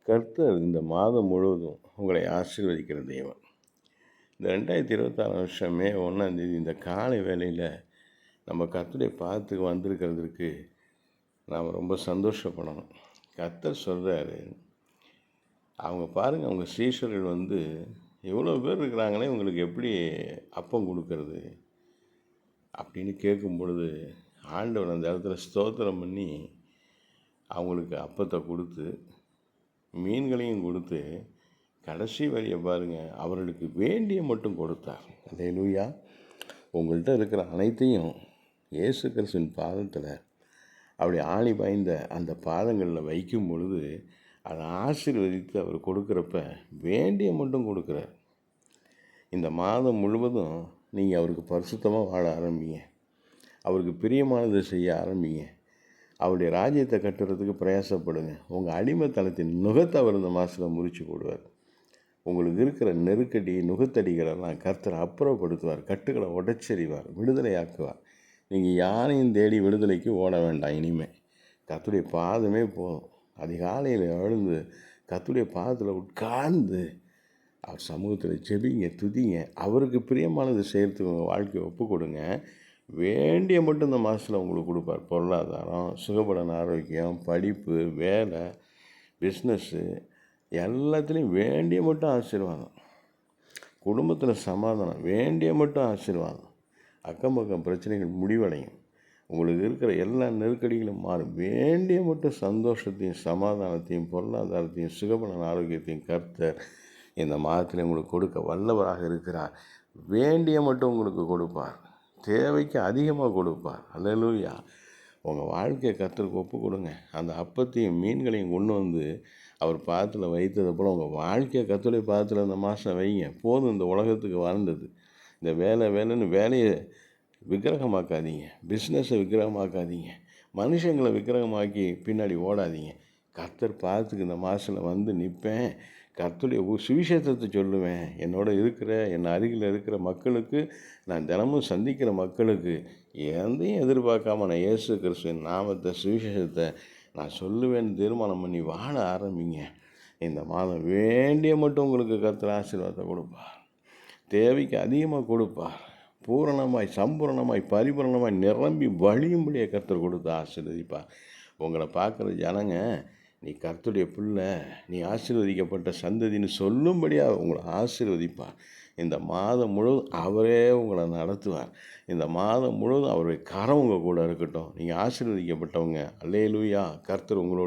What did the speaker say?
கர்த்தர் இந்த மாதம் முழுவதும் உங்களை ஆசீர்வதிக்கிற தெய்வம். இந்த 2026 வருஷம் மே 1 இந்த காலை வேளையில் நம்ம கர்த்தருடைய பாதத்துக்கு வந்திருக்கிறதுக்கு நாம் ரொம்ப சந்தோஷப்படணும். கர்த்தர் சொல்கிறாரு, அவங்க பாருங்கள், அவங்க சீஷர்கள் எவ்வளோ பேர் இருக்கிறாங்களே, உங்களுக்கு எப்படி அப்பம் கொடுக்கறது அப்படின்னு கேட்கும் பொழுது ஆண்டவர் அந்த இடத்துல ஸ்தோத்திரம் பண்ணி அவங்களுக்கு அப்பத்தை கொடுத்து மீன்களையும் கொடுத்து கடைசி வரியை பாருங்கள், அவர்களுக்கு வேண்டிய மட்டும் கொடுத்தார். அல்லேலூயா. உங்கள்கிட்ட இருக்கிற அனைத்தையும் இயேசு கிறிஸ்துவின் பாதத்தில் அப்படி ஆணி பாய்ந்த அந்த பாதங்களில் வைக்கும் பொழுது அதை ஆசீர்வதித்து அவர் கொடுக்குறப்ப வேண்டிய மட்டும் கொடுக்குறார். இந்த மாதம் முழுவதும் நீங்கள் அவருக்கு பரிசுத்தமாக வாழ ஆரம்பிங்க, அவருக்கு பிரியமானதை செய்ய ஆரம்பிங்க, அவருடைய ராஜ்யத்தை கட்டுறதுக்கு பிரயாசப்படுங்க. உங்கள் அடிமைத்தனத்தின் நுகத்தை அவர் இந்த மாதத்தில் முறித்து போடுவார். உங்களுக்கு இருக்கிற நெருக்கடி நுகத்தடிகளெல்லாம் கர்த்தர் அப்புறப்படுத்துவார், கட்டுகளை உடைச்செறிவார், விடுதலையாக்குவார். நீங்கள் யாரையும் தேடி விடுதலைக்கு ஓட வேண்டாம். இனிமேல் கர்த்தருடைய பாதமே போதும். அதிகாலையில் எழுந்து கர்த்தருடைய பாதத்தில் உட்கார்ந்து அவர் சமூகத்தில் ஜெபிங்க, துதிங்க, அவருக்கு பிரியமானது செய்கிறதுக்கு உங்கள் வாழ்க்கையை ஒப்பு கொடுங்க. வேண்டிய மட்டும் இந்த மாதத்தில் உங்களுக்கு கொடுப்பார். பொருளாதாரம், சுகபலன், ஆரோக்கியம், படிப்பு, வேலை, பிஸ்னஸ்ஸு, எல்லாத்துலேயும் வேண்டிய மட்டும் ஆசீர்வாதம். குடும்பத்தில் சமாதானம், வேண்டிய மட்டும் ஆசீர்வாதம். அக்கம் பக்கம் பிரச்சனைகள் முடிவடையும். உங்களுக்கு இருக்கிற எல்லா நெருக்கடிகளும் மாறும். வேண்டிய மட்டும் சந்தோஷத்தையும் சமாதானத்தையும் பொருளாதாரத்தையும் சுகபலன் ஆரோக்கியத்தையும் கர்த்தர் இந்த மாதத்தில் உங்களுக்கு கொடுக்க வல்லவராக இருக்கிறார். வேண்டிய மட்டும் உங்களுக்கு கொடுப்பார், தேவைக்கு அதிகமாக கொடுப்பார். அல்லேலூயா. உங்கள் வாழ்க்கையை கர்த்தருக்கு ஒப்பு கொடுங்க. அந்த அப்பத்தையும் மீன்களையும் கொண்டு அவர் பாதத்தில் வைத்தது போல் உங்கள் வாழ்க்கையை கர்த்தருடைய பாதத்தில் இந்த மாதம் வைங்க. போதும் இந்த உலகத்துக்கு வாழ்ந்தது. இந்த வேலைன்னு வேலையை விக்கிரகமாக்காதீங்க, பிஸ்னஸை விக்கிரகமாக்காதீங்க, மனுஷங்களை விக்கிரகமாக்கி பின்னாடி ஓடாதீங்க. கர்த்தர் பாதத்துக்கு இந்த மாதத்தில் நிற்பேன், கர்த்தருடைய சுவிசேஷத்தை சொல்லுவேன். என் அருகில் இருக்கிற மக்களுக்கு, நான் தினமும் சந்திக்கிற மக்களுக்கு எதையும் எதிர்பார்க்காம நான் இயேசு கிறிஸ்துவின் நாமத்தை, சுவிசேஷத்தை நான் சொல்லுவேன்னு தீர்மானம் பண்ணி வாழ ஆரம்பிங்க. இந்த மாதம் வேண்டிய மட்டும் உங்களுக்கு கர்த்தர் ஆசீர்வாதத்தை கொடுப்பார், தேவைக்கு அதிகமாக கொடுப்பார். பூரணமாய், சம்பூரணமாய், பரிபூரணமாய், நிரம்பி வழியும்படியே கர்த்தர் கொடுத்து ஆசீர்வதிப்பார். உங்களை பார்க்குற ஜனங்க, நீ கர்த்தருடைய பிள்ளை, நீ ஆசீர்வதிக்கப்பட்ட சந்ததின்னு சொல்லும்படியாக உங்களை ஆசீர்வதிப்பார். இந்த மாதம் முழுவதும் அவரே உங்களை நடத்துவார். இந்த மாதம் முழுவதும் அவருடைய கரம் உங்கள் கூட இருக்கட்டும். நீங்கள் ஆசீர்வதிக்கப்பட்டவங்க. அல்லேலூயா. கர்த்தர் உங்களோட